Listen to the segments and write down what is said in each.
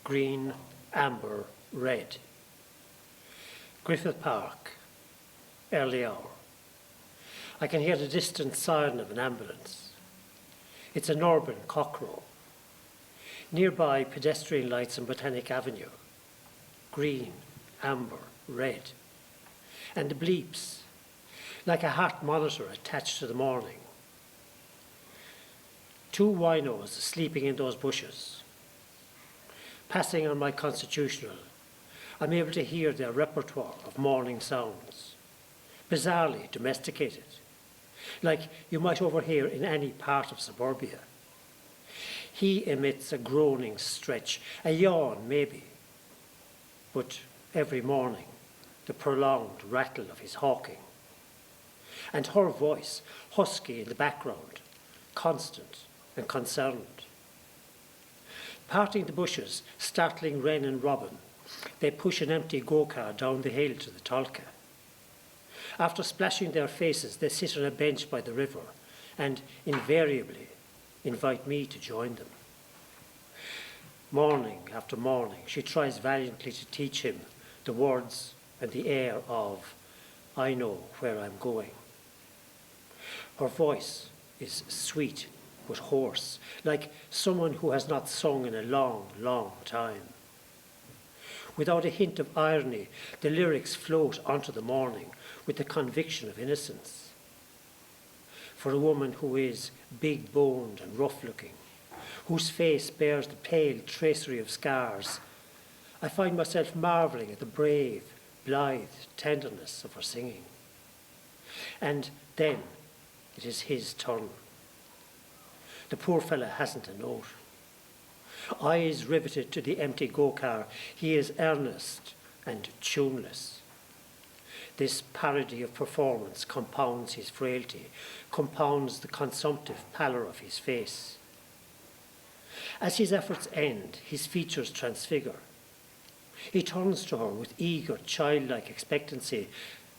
green, amber, red. Griffith Park, early hour. I can hear the distant siren of an ambulance. It's an urban cockcrow. Nearby, pedestrian lights on Botanic Avenue. Green, amber, red. And the bleeps, like a heart monitor attached to the morning. 2 winos sleeping in those bushes. Passing on my constitutional, I'm able to hear their repertoire of morning sounds, bizarrely domesticated, like you might overhear in any part of suburbia. He emits a groaning stretch, a yawn maybe, but every morning the prolonged rattle of his hawking. And her voice, husky in the background, constant and concerned. Parting the bushes, startling wren and robin, they push an empty go-car down the hill to the Tolka. After splashing their faces, they sit on a bench by the river and invariably invite me to join them. Morning after morning, she tries valiantly to teach him the words and the air of, "I know where I'm going." Her voice is sweet but hoarse, like someone who has not sung in a long, long time. Without a hint of irony, the lyrics float onto the morning with the conviction of innocence. For a woman who is big-boned and rough-looking, whose face bears the pale tracery of scars, I find myself marvelling at the brave, blithe tenderness of her singing. And then it is his turn. The poor fellow hasn't a note. Eyes riveted to the empty go-car, he is earnest and tuneless. This parody of performance compounds his frailty, compounds the consumptive pallor of his face. As his efforts end, his features transfigure. He turns to her with eager, childlike expectancy,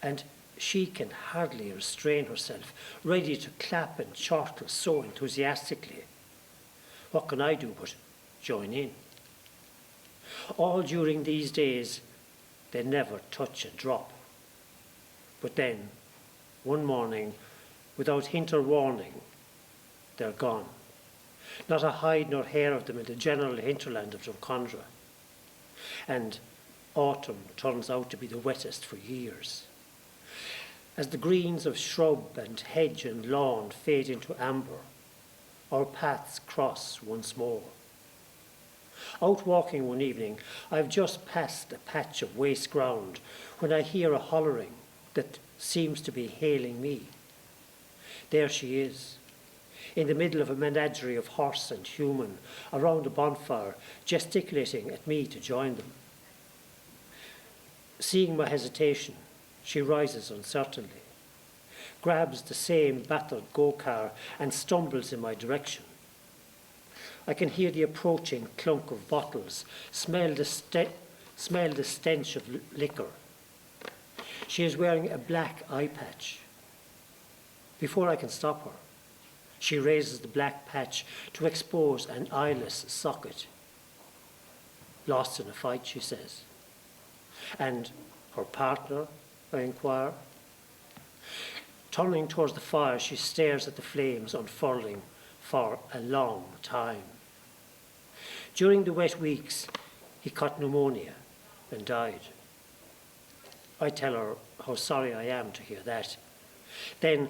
and she can hardly restrain herself, ready to clap and chortle so enthusiastically. What can I do but join in? All during these days, they never touch a drop. But then, one morning, without hint or warning, they're gone. Not a hide nor hair of them in the general hinterland of Drumcondra. And autumn turns out to be the wettest for years. As the greens of shrub and hedge and lawn fade into amber, our paths cross once more. Out walking one evening, I've just passed a patch of waste ground when I hear a hollering that seems to be hailing me. There she is, in the middle of a menagerie of horse and human, around a bonfire, gesticulating at me to join them. Seeing my hesitation, she rises uncertainly, grabs the same battered go-car and stumbles in my direction. I can hear the approaching clunk of bottles, smell the stench of liquor. She is wearing a black eye patch. Before I can stop her, she raises the black patch to expose an eyeless socket. Lost in a fight, she says. And her partner, I inquire. Turning towards the fire, she stares at the flames unfurling for a long time. During the wet weeks, he caught pneumonia and died. I tell her how sorry I am to hear that. Then,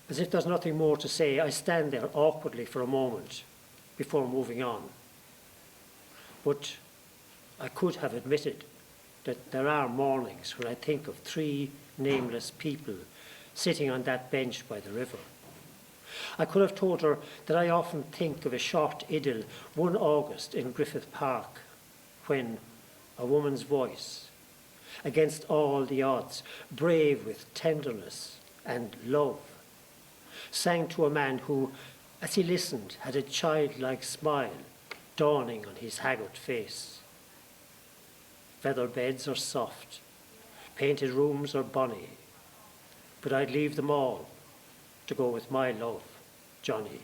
as if there's nothing more to say, I stand there awkwardly for a moment before moving on. But I could have admitted that there are mornings when I think of 3 nameless people sitting on that bench by the river. I could have told her that I often think of a short idyll one August in Griffith Park when a woman's voice, against all the odds, brave with tenderness and love, sang to a man who, as he listened, had a childlike smile dawning on his haggard face. Feather beds are soft, painted rooms are bonny, but I'd leave them all to go with my love, Johnny.